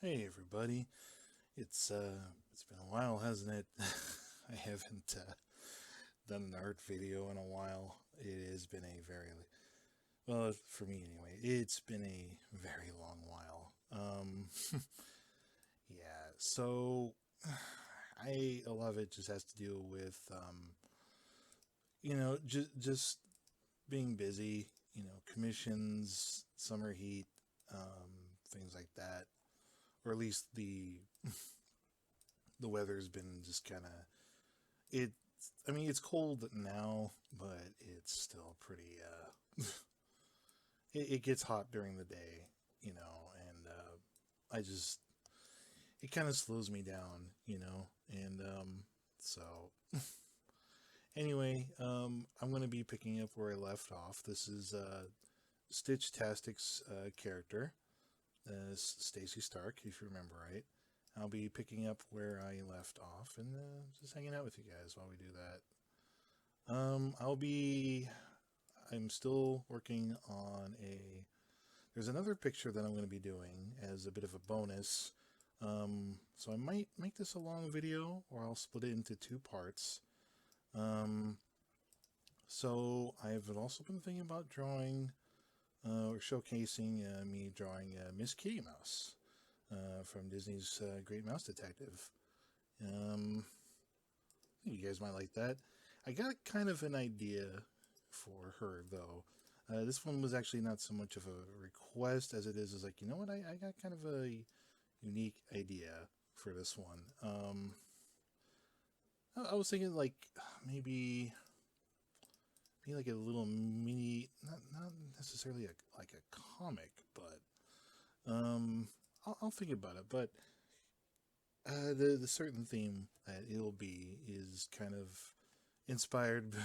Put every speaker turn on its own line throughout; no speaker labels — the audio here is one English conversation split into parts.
Hey everybody, it's been a while, hasn't it? I haven't done an art video in a while. It has been a very well for me anyway. It's been a very long while. Yeah, so I a lot of it just has to do with just being busy. Commissions, summer heat, things like that, or at least the weather's been just kind of it. I mean, it's cold now, but it's still pretty. It gets hot during the day, and I just it kind of slows me down, and so anyway, I'm going to be picking up where I left off. This is Stitch Tastic's character, Stacy Stark, if you remember right. I'll be picking up where I left off and just hanging out with you guys while we do that. I'm still working on a. There's another picture that I'm going to be doing as a bit of a bonus. So I might make this a long video or I'll split it into two parts. Um, so I've also been thinking about drawing or showcasing me drawing Miss Kitty Mouse from Disney's Great Mouse Detective. Um, you guys might like that. I got kind of an idea for her though. This one was actually not so much of a request as it is like, you know what, I got kind of a unique idea for this one. I was thinking like maybe like a little mini, not necessarily like a comic, but I'll think about it. But the certain theme that it'll be is kind of inspired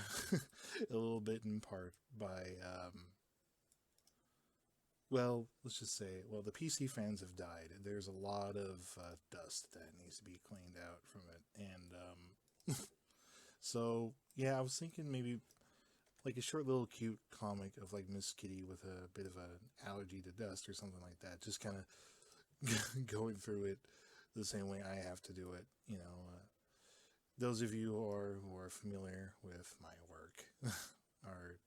a little bit in part by well, let's just say, well, the PC fans have died. There's a lot of dust that needs to be cleaned out from it, and so yeah, I was thinking maybe like a short little cute comic of like Miss Kitty with a bit of an allergy to dust or something like that. Just kind of going through it the same way I have to do it. Those of you who are familiar with my work are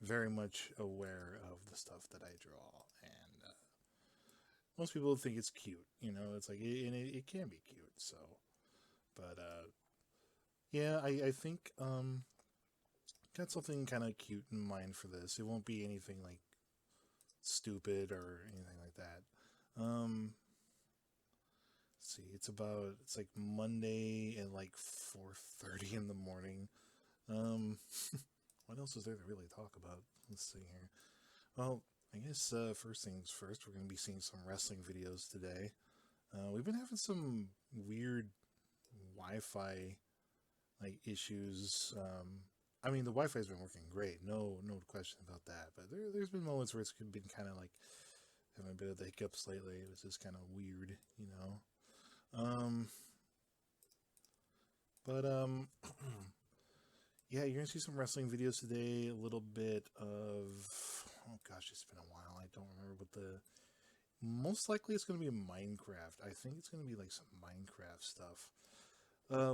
very much aware of the stuff that I draw, and most people think it's cute. It's like, and it can be cute. So, but yeah, I think got something kind of cute in mind for this. It won't be anything like stupid or anything like that. Let's see, it's like Monday at like 4:30 in the morning. Um, what else is there to really talk about? Let's see here. Well, I guess first things first, we're going to be seeing some wrestling videos today. We've been having some weird Wi-Fi like issues. I mean, the Wi-Fi's been working great, no question about that. But there's been moments where it's been kind of like having a bit of the hiccups lately, which is kind of weird. Um, but yeah, you're gonna see some wrestling videos today. A little bit of oh gosh, it's been a while. I don't remember what the most likely it's gonna be Minecraft. I think it's gonna be like some Minecraft stuff.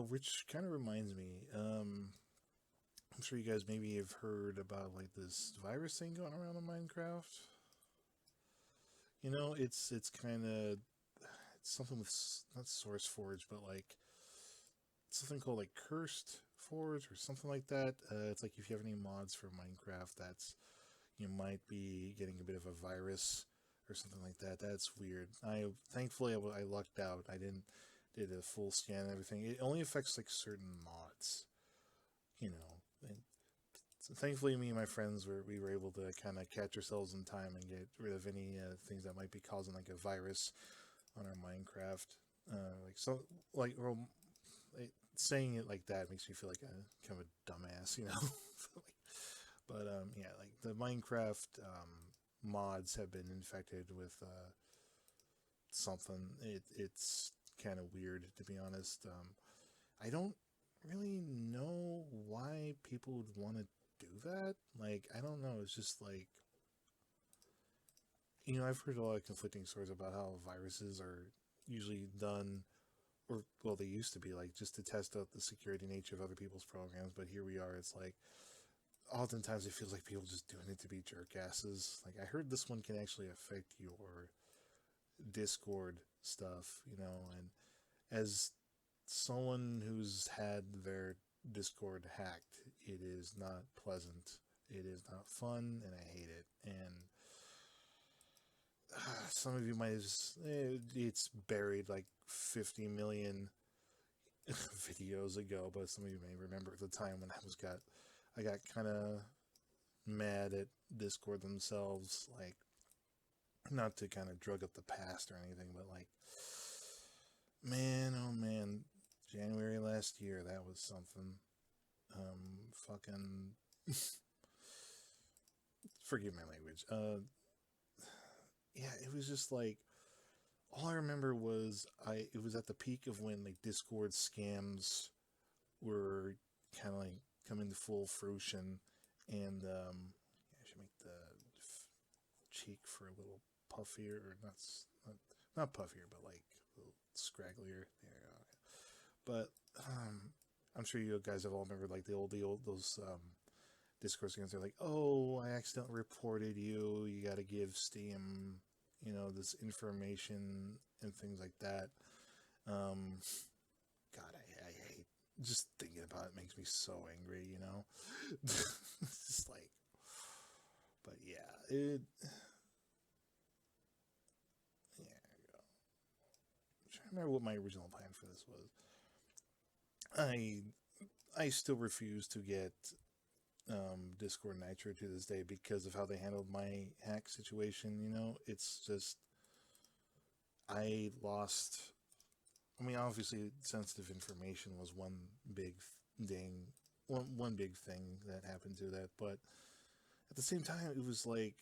Which kind of reminds me, I'm sure you guys maybe have heard about like this virus thing going around in Minecraft. It's kind of it's something with not Source Forge, but like something called like Cursed Forge or something like that. It's like if you have any mods for Minecraft, that's you might be getting a bit of a virus or something like that. That's weird. I thankfully I lucked out. I didn't did a full scan and everything. It only affects like certain mods, you know. And so thankfully, me and my friends we were able to kind of catch ourselves in time and get rid of any things that might be causing like a virus on our Minecraft. Like so, like well, saying it like that makes me feel like a kind of a dumbass. But yeah, like the Minecraft mods have been infected with something. It's kind of weird to be honest. I don't really know why people would want to do that. Like I don't know. It's just like I've heard a lot of conflicting stories about how viruses are usually done, or well, they used to be like just to test out the security nature of other people's programs. But here we are. It's like oftentimes it feels like people just doing it to be jerkasses. Like I heard this one can actually affect your Discord stuff, you know, and as someone who's had their Discord hacked, it is not pleasant. It is not fun, and I hate it. And some of you might just, it's buried like 50 million videos ago, but some of you may remember at the time when I got kind of mad at Discord themselves, like, not to kind of drug up the past or anything, but like, man, oh man, January last year, that was something. Fucking, forgive my language. Yeah, it was just like, all I remember was it was at the peak of when like Discord scams were kind of like coming to full fruition, and I should make the cheek for a little puffier, or not puffier, but like a little scragglier. There you go. But I'm sure you guys have all remembered like the old those Discord scams. They're like, oh, I accidentally reported you. You got to give Steam, you know, this information and things like that. God, I hate just thinking about it. Makes me so angry, you know. It's just like, but yeah, it. Yeah, there you go. I'm trying to remember what my original plan for this was. I still refuse to get Discord Nitro to this day because of how they handled my hack situation. You know, it's just I lost. I mean, obviously, sensitive information was one big thing, one big thing that happened to that. But at the same time, it was like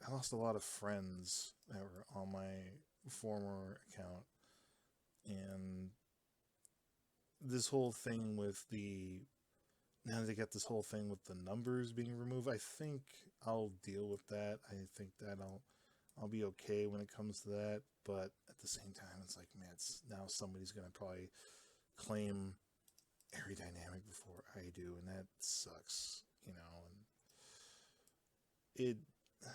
I lost a lot of friends that were on my former account, and this whole thing with the now they got this whole thing with the numbers being removed. I think I'll deal with that. I think that I'll be okay when it comes to that. But at the same time, it's like, man, now somebody's gonna probably claim Ari-Dynamic before I do, and that sucks, you know. And I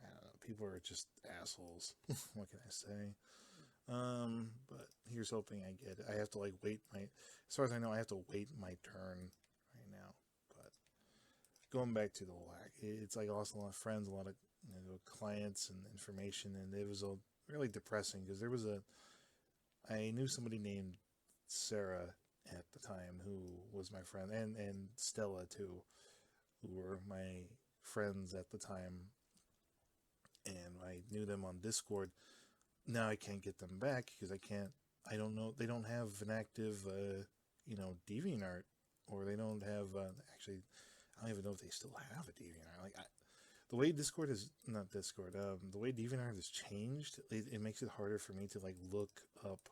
don't know, people are just assholes. What can I say? But here's hoping I get it. I have to like wait as far as I know, I have to wait my turn right now. But going back to the whole hack, it's like I lost a lot of friends, a lot of clients and information, and it was really depressing because I knew somebody named Sarah at the time who was my friend, and Stella too, who were my friends at the time, and I knew them on Discord. Now I can't get them back because I don't know, they don't have an active, DeviantArt, or they don't have, actually, I don't even know if they still have a DeviantArt. Like, the way Discord is, not Discord, the way DeviantArt has changed, it makes it harder for me to, like, look up,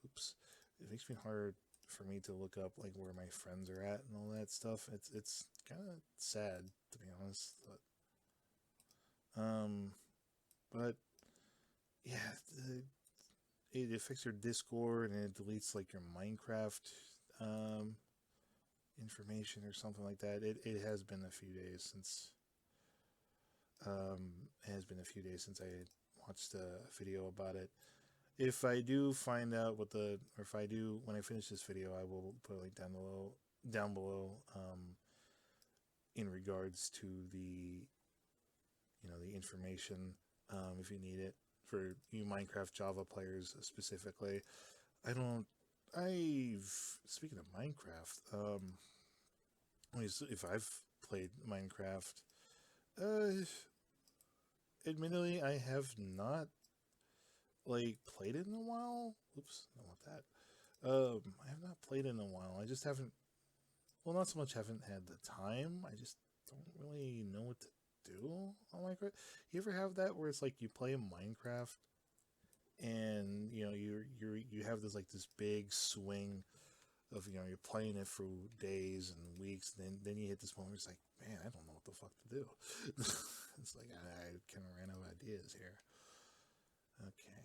it makes me hard for me to look up, like, where my friends are at and all that stuff. It's kind of sad, to be honest, but yeah, it affects your Discord, and it deletes like your Minecraft information or something like that. It has been a few days since I watched a video about it. If I do find out when I finish this video, I will put a link down below in regards to the the information, if you need it, for you Minecraft Java players specifically. Speaking of Minecraft, if I've played Minecraft, admittedly, I have not like played it in a while. Oops, I don't want that. I have not played it in a while. I just haven't. Well, not so much haven't had the time. I just don't really know what to do on Minecraft. You ever have that where it's like you play Minecraft and you have this big swing of you're playing it for days and weeks, and then you hit this moment where it's like, man, I don't know what the fuck to do. It's like I kind of ran out of ideas here. Okay,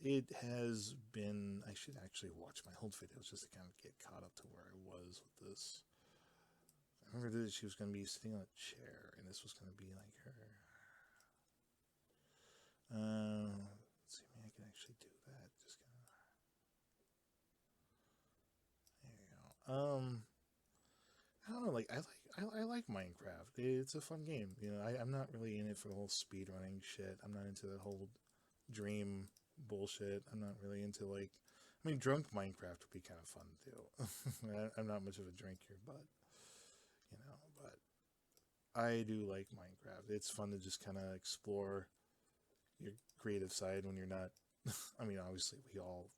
It has been. I should actually watch my old videos just to kind of get caught up to where I was with this. I remember that she was going to be sitting on a chair, and this was going to be like her. Let's see, maybe I can actually do that. Just kind of. There you go. I don't know. Like I like Minecraft. It's a fun game. You know, I'm not really in it for the whole speed running shit. I'm not into that whole dream bullshit. I'm not really into like. I mean, drunk Minecraft would be kind of fun too. I'm not much of a drinker, but you know, but I do like Minecraft. It's fun to just kind of explore your creative side when you're not. I mean, obviously, we all.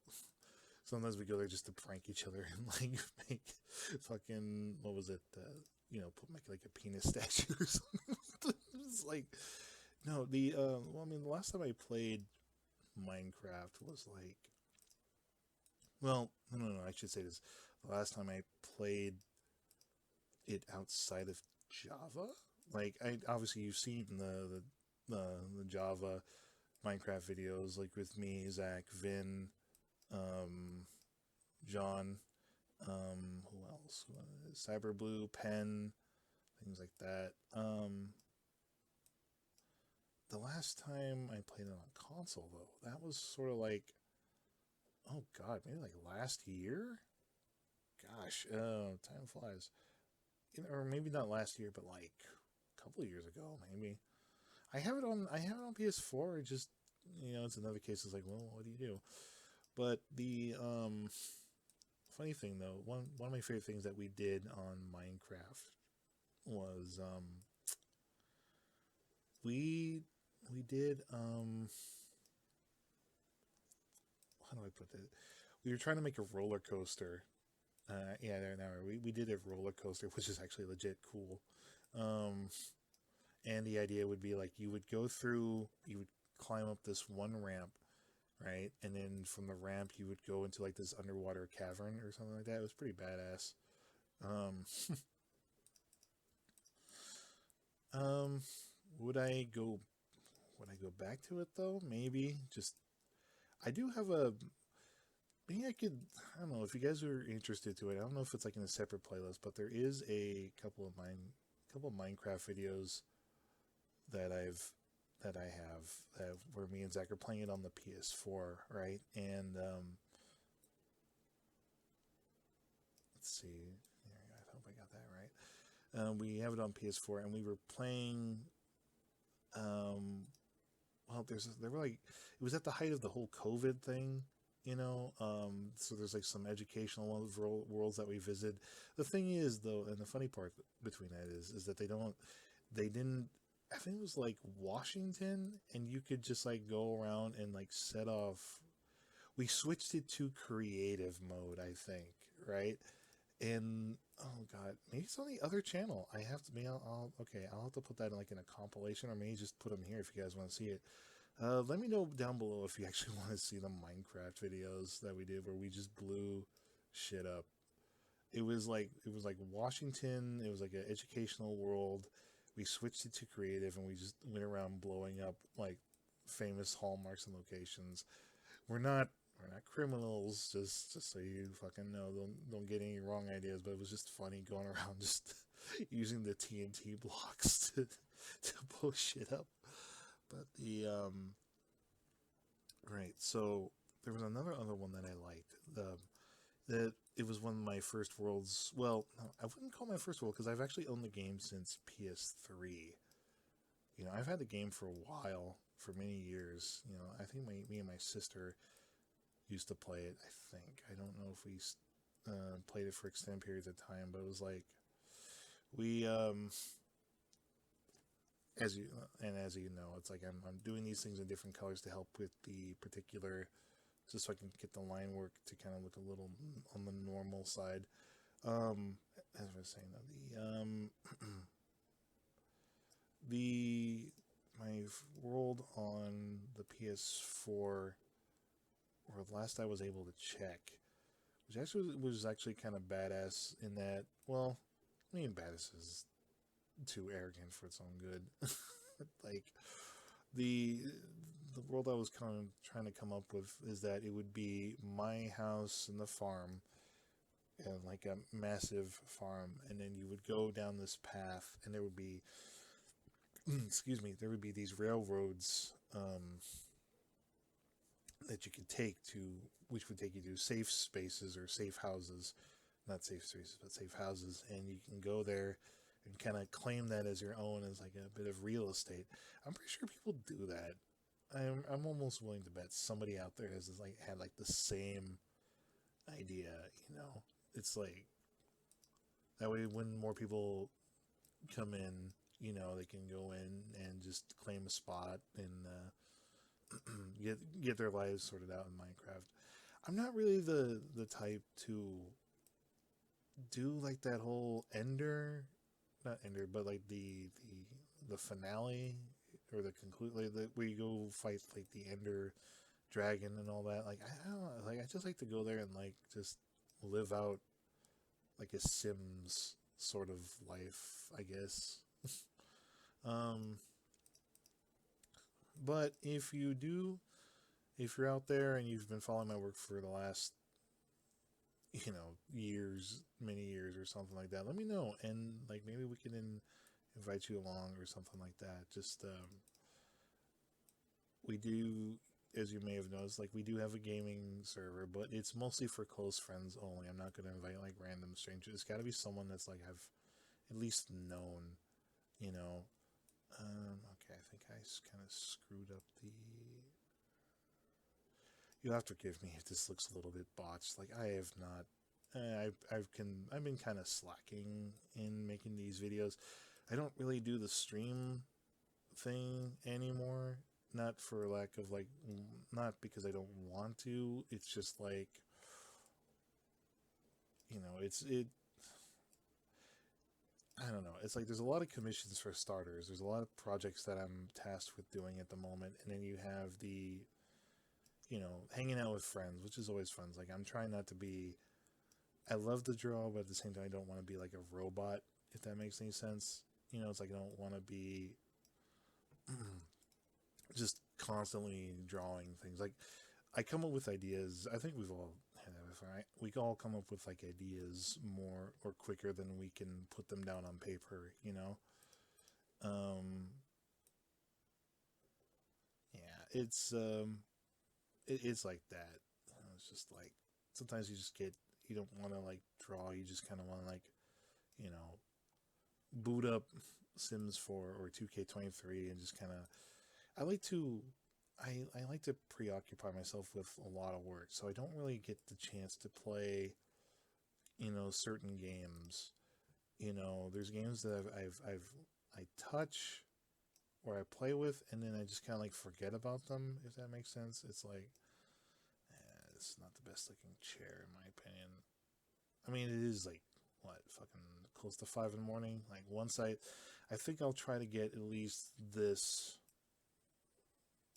Sometimes we go there just to prank each other and like make fucking what was it? You know, put like a penis statue or something. It's like no, the well, I mean, the last time I played Minecraft was like, well, no, I should say this. The last time I played it outside of Java, like I obviously you've seen the Java Minecraft videos, like with me, Zach, Vin, John, who else? Cyberblue, Pen, things like that. The last time I played it on console, though, that was sort of like, oh god, maybe like last year. Gosh, time flies. Or maybe not last year, but like a couple of years ago, maybe. I have it on PS4. It just, you know, it's another case. It's like, well, what do you do? But the funny thing though, one of my favorite things that we did on Minecraft was we did how do I put it? We were trying to make a roller coaster. Yeah, there now we did a roller coaster, which is actually legit cool. Um, and the idea would be like you would go through, you would climb up this one ramp, right? And then from the ramp, you would go into like this underwater cavern or something like that. It was pretty badass. Um, um, would I go? Would I go back to it though? Maybe. Just I do have a. Maybe I could. I don't know if you guys are interested to it. I don't know if it's like in a separate playlist, but there is a couple of Minecraft videos that I have that where me and Zach are playing it on the PS4, right? And let's see. I hope I got that right. We have it on PS4, and we were playing. Well, there were like it was at the height of the whole COVID thing, you know. So there's like some educational worlds that we visited. The thing is, though, and the funny part between that is that they didn't. I think it was like Washington, and you could just like go around and like set off. We switched it to creative mode, I think, right? And oh god, maybe it's on the other channel. I have to. Maybe okay. I'll have to put that in like in a compilation, or maybe just put them here if you guys want to see it. Let me know down below if you actually want to see the Minecraft videos that we did where we just blew shit up. It was like Washington. It was like an educational world. We switched it to creative, and we just went around blowing up like famous hallmarks and locations. We're not criminals. Just so you fucking know, don't get any wrong ideas. But it was just funny going around just using the TNT blocks to blow shit up. But the right, so there was other one that I liked. That it was one of my first worlds. Well, no, I wouldn't call my first world because I've actually owned the game since PS3. You know, I've had the game for a while, for many years. You know, I think me and my sister used to play it. I think I don't know if we played it for extended periods of time, but it was like we as you know, it's like I'm doing these things in different colors to help with the particular, just so I can get the line work to kind of look a little on the normal side. As I was saying, the my world on the PS4, or last I was able to check, which actually was actually kind of badass in that. Well, I mean, badass is too arrogant for its own good. Like the the world I was kind of trying to come up with is that it would be my house and the farm, and like a massive farm, and then you would go down this path, and there would be, excuse me, there would be these railroads that you could take to, which would take you to safe spaces or safe houses, not safe spaces, but safe houses, and you can go there and kind of claim that as your own, as like a bit of real estate. I'm pretty sure people do that. I'm almost willing to bet somebody out there has like had like the same idea. It's like that way when more people come in, they can go in and just claim a spot and get their lives sorted out in Minecraft. I'm not really the type to do like that whole Ender, not Ender, but like the finale or the conclude, like where you go fight like the Ender dragon and all that. Like I don't know, like I just like to go there and like just live out like a Sims sort of life, I guess. um, but if you're out there and you've been following my work for the last, years, many years or something like that, let me know, and like maybe we can invite you along or something like that. Just we do, as you may have noticed, like we do have a gaming server, but it's mostly for close friends only. I'm not going to invite like random strangers. It's got to be someone that's like I've at least known, you know. Okay, I think I kind of screwed up the. You'll have to forgive me if this looks a little bit botched. Like I have not. I've been kind of slacking in making these videos. I don't really do the stream thing anymore. Not for lack of like, not because I don't want to. It's just like, it. I don't know. It's like there's a lot of commissions for starters. There's a lot of projects that I'm tasked with doing at the moment, and then you have the, hanging out with friends, which is always fun. Like I'm trying not to be. I love to draw, but at the same time, I don't want to be like a robot. If that makes any sense, it's like I don't want to be just constantly drawing things. Like I come up with ideas. I think we've all had that before, right? We all come up with like ideas more or quicker than we can put them down on paper. Um, yeah, it's like that. It's just like sometimes you don't want to like draw. You just kind of want to like you know boot up Sims 4 or 2K23 and just kind of. I like to I like to preoccupy myself with a lot of work, so I don't really get the chance to play, certain games. There's games that I touch or I play with, and then I just kind of like forget about them. If that makes sense, it's like, it's not the best looking chair in my opinion. I mean, it is like what fucking close to 5 in the morning. Like once I think I'll try to get at least this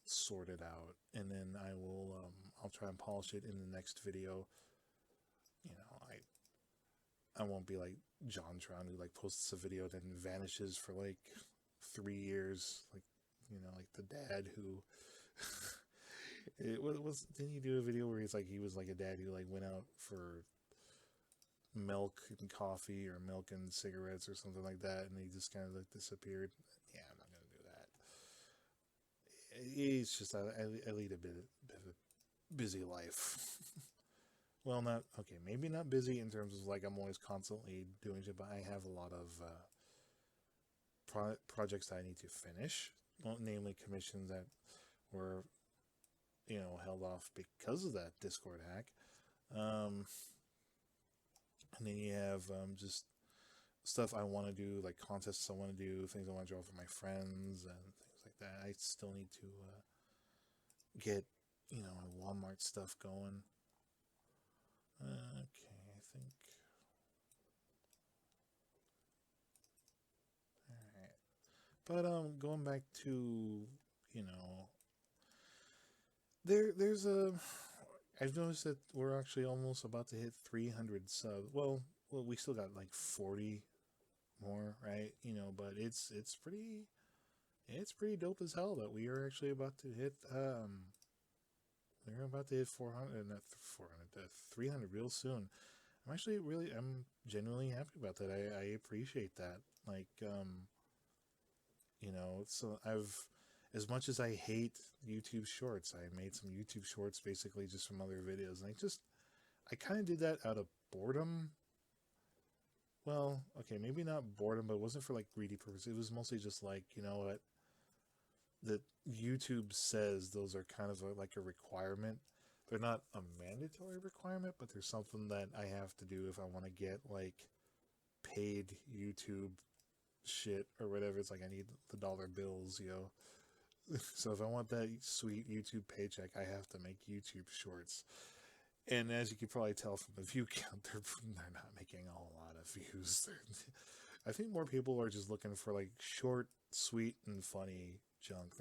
sorted out, and then I'll try and polish it in the next video. I won't be like John Tron who like posts a video then vanishes for like 3 years, like the dad who it was didn't he do a video where he was like a dad who like went out for milk and coffee or milk and cigarettes or something like that, and he just kind of like disappeared. Yeah, I'm not gonna do that. It's just I lead a bit of a busy life. Well, not okay. Maybe not busy in terms of like I'm always constantly doing it, but I have a lot of projects that I need to finish. Well, namely commissions that were held off because of that Discord hack. And then you have just stuff I want to do, like contests I want to do, things I want to draw for my friends, and things like that. I still need to get my Walmart stuff going. Okay, I think. All right, but going back to there's a. I've noticed that we're actually almost about to hit 300 subs. Well, we still got like 40 more, right? But it's pretty dope as hell that we are actually about to hit we're about to hit 400, not 400, 300 real soon. I'm genuinely happy about that. I appreciate that. Like, so as much as I hate YouTube shorts, I made some YouTube shorts basically just from other videos. And I kind of did that out of boredom. Well, okay, maybe not boredom, but it wasn't for like greedy purposes. It was mostly just like, you know what, that YouTube says those are kind of like a requirement. They're not a mandatory requirement, but there's something that I have to do if I want to get like paid YouTube shit or whatever. It's like I need the dollar bills, you know. So if I want that sweet YouTube paycheck, I have to make YouTube shorts. And as you can probably tell from the view count, they're not making a whole lot of views. I think more people are just looking for like short, sweet, and funny junk.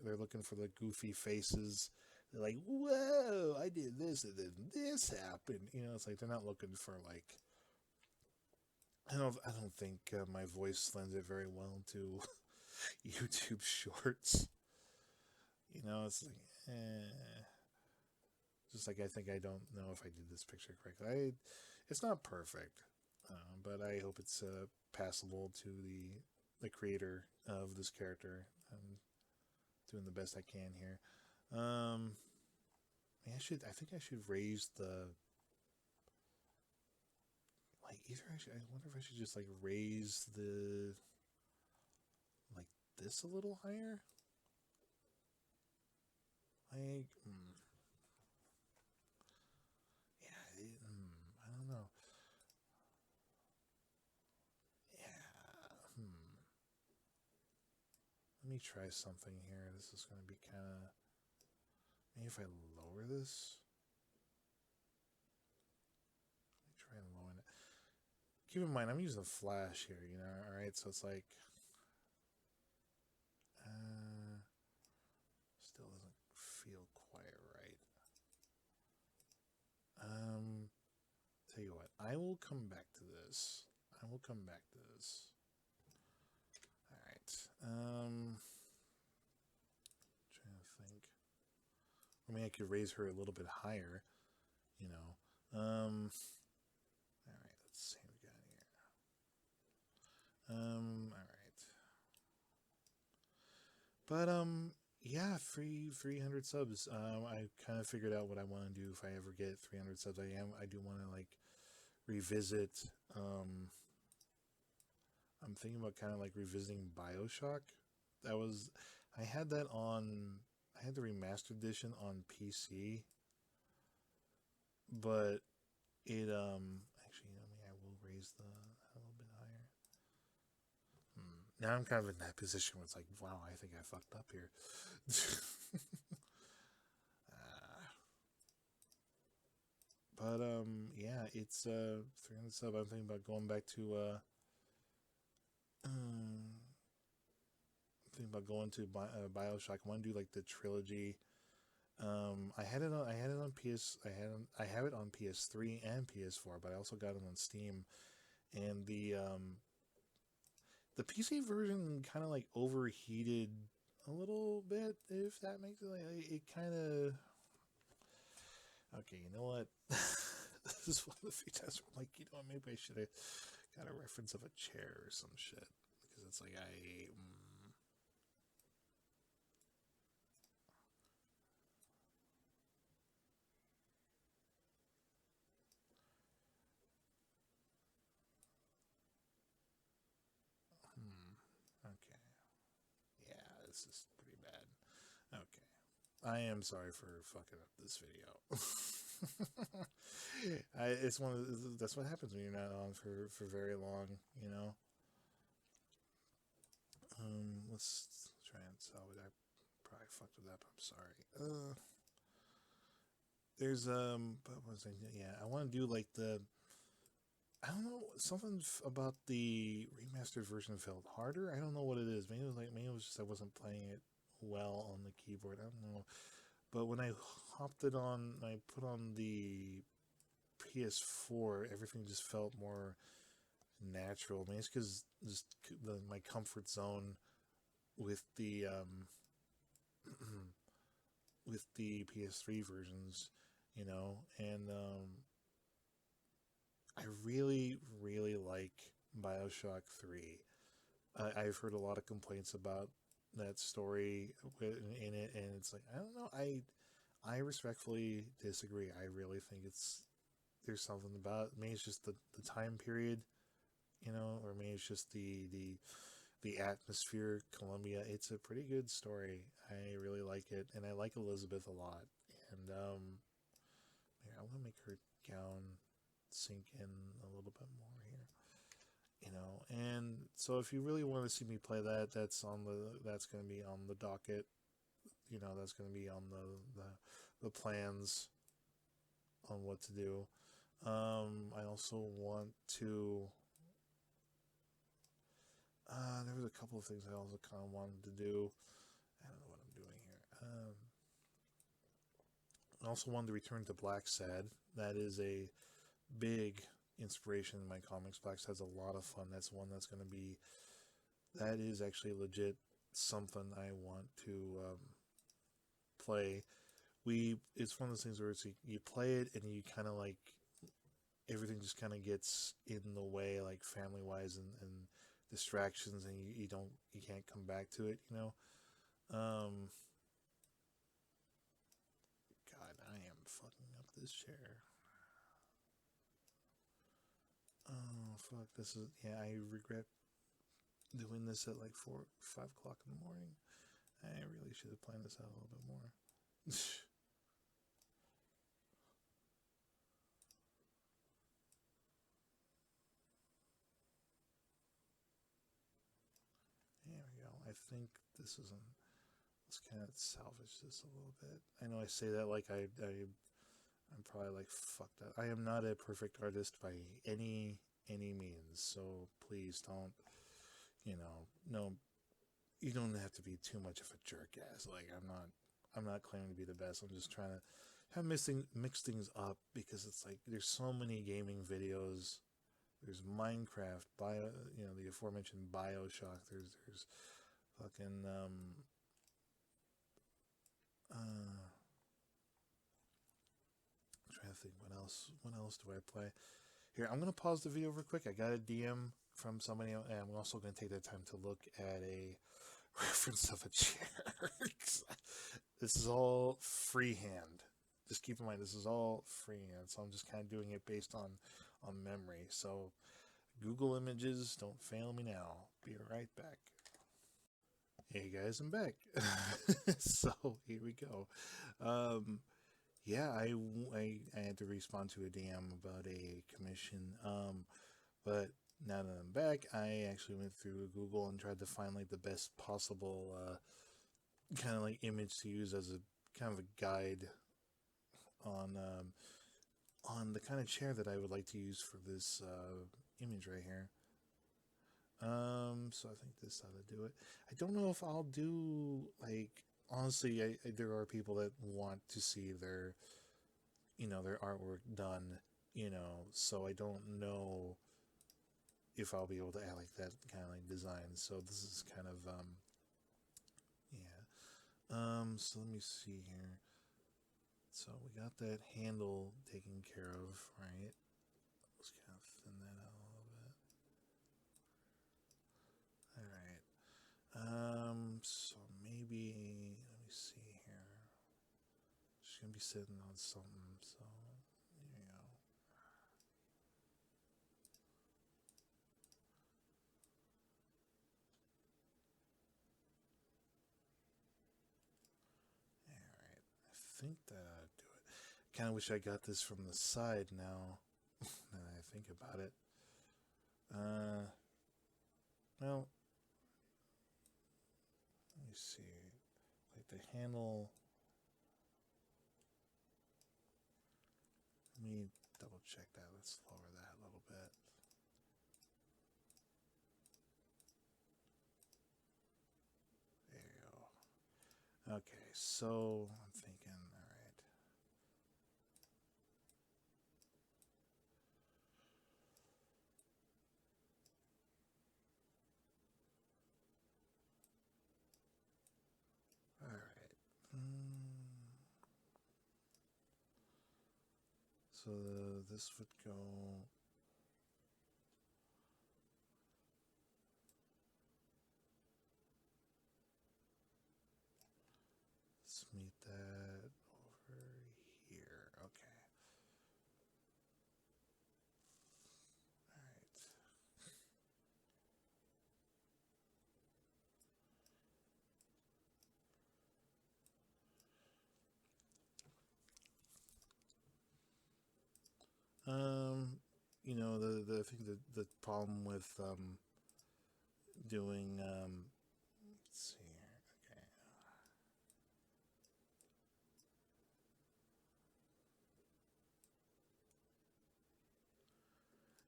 They're looking for the goofy faces. They're like, whoa, I did this and then this happened. You know, it's like they're not looking for like. I don't think my voice lends it very well to YouTube shorts. You know, it's like, just like I think I don't know if I did this picture correctly. It's not perfect, but I hope it's passable to the creator of this character. I'm doing the best I can here. I think I should raise the I wonder if I should just like raise the like this a little higher. Like, I don't know. Yeah, Let me try something here. This is going to be kind of. Maybe if I lower this. Let me try and lower it. Keep in mind, I'm using a flash here, you know, alright? So it's like. Still doesn't feel quite right. Tell you what, I will come back to this. Trying to think. I mean, I could raise her a little bit higher, you know. Alright, let's see what we got here. Alright. But, yeah, 300 subs. I kind of figured out what I want to do if I ever get 300 subs. I do want to, like, revisit, I'm thinking about kind of, like, revisiting BioShock. I had the remastered edition on PC, but it, actually, I will raise a little bit higher. Now I'm kind of in that position where it's like, wow, I think I fucked up here. But yeah, it's 300 sub. I'm thinking about going back to BioShock. I want to do like the trilogy. I have it on PS3 and PS4, but I also got it on Steam, and the PC version kind of like overheated a little bit, if that makes it. It kind of. Okay, you know what? This is one of the few times where I'm like, you know what, maybe I should have got a reference of a chair or some shit. Because it's like, okay. Yeah, this is pretty bad. Okay. I am sorry for fucking up this video. That's what happens when you're not on for very long, you know? Let's try and salvage. I probably fucked it up. I'm sorry. There's but what was I? Yeah, I want to do like I don't know, something about the remastered version felt harder. I don't know what it is. Maybe it was just I wasn't playing it well on the keyboard. I don't know. But when I I put on the PS4, everything just felt more natural. I mean, it's because my comfort zone with the with the PS3 versions, and I really, really like Bioshock 3. I've heard a lot of complaints about that story in it, and it's like, I don't know. I respectfully disagree. I really think there's something about it. Maybe it's just the time period, or maybe it's just the atmosphere. Columbia. It's a pretty good story. I really like it, and I like Elizabeth a lot. And here, I'm gonna make her gown sink in a little bit more here. And so if you really want to see me play that, that's going to be on the docket. That's going to be on the plans on what to do. I also want to. There was a couple of things I also kind of wanted to do. I don't know what I'm doing here. I also wanted to return to Black Sad. That is a big inspiration in my comics. Black Sad's a lot of fun. That's one that's going to be. That is actually legit something I want to play. It's one of those things where you play it and you kind of like everything just kind of gets in the way, like family wise and distractions, and you can't come back to it. God, I am fucking up this chair. Oh fuck, this is I regret doing this at like 5 o'clock in the morning. I really should have planned this out a little bit more. There we go. I think this isn't. Let's kind of salvage this a little bit. I know I say that like I'm probably like fucked up. I am not a perfect artist by any means. So please don't. No, you don't have to be too much of a jerk ass. Like I'm not claiming to be the best. I'm just trying to have mix things up because it's like there's so many gaming videos. There's Minecraft, the aforementioned Bioshock. There's fucking I'm trying to think what else. What else do I play? Here, I'm gonna pause the video real quick. I got a DM from somebody, and I'm also gonna take that time to look at a reference of a chair. This is all freehand. Just keep in mind, this is all freehand, so I'm just kind of doing it based on memory. So, Google Images, don't fail me now. Be right back. Hey guys, I'm back. So here we go. Yeah, I had to respond to a DM about a commission. But now that I'm back, I actually went through Google and tried to find like the best possible kind of like image to use as a kind of a guide on the kind of chair that I would like to use for this image right here. So I think this ought to do it. I don't know if I'll do like honestly. There are people that want to see their their artwork done. So I don't know if I'll be able to add like that kind of like design. So this is kind of yeah. So let me see here. So we got that handle taken care of, right? Let's kind of thin that out a little bit. All right. So maybe let me see here. She's gonna be sitting on something. So there you go. All right. I think that ought to do it. Kind of wish I got this from the side now. Now that I think about it. Well, let me see. Like the handle. Let me double check that. Let's lower that a little bit. There you go. Okay, so I'm thinking, all right. So this would go. Let's meet that over here. Okay. All right. You know, I think the problem with doing let's see here. Okay.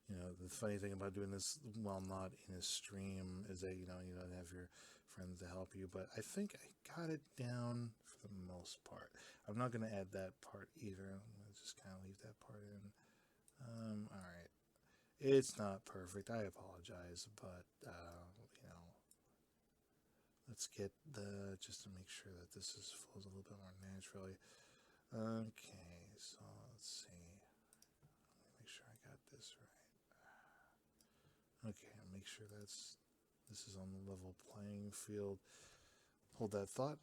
You know, the funny thing about doing this while not in a stream is that, you know, you don't have your friends to help you, but I think I got it down for the most part. I'm not going to add that part either. I'm going to just kind of leave that part in. All right. It's not perfect. I apologize, but, you know, let's get just to make sure that this flows a little bit more naturally. Okay, so let's see. Let me make sure I got this right. Okay, make sure this is on the level playing field. Hold that thought.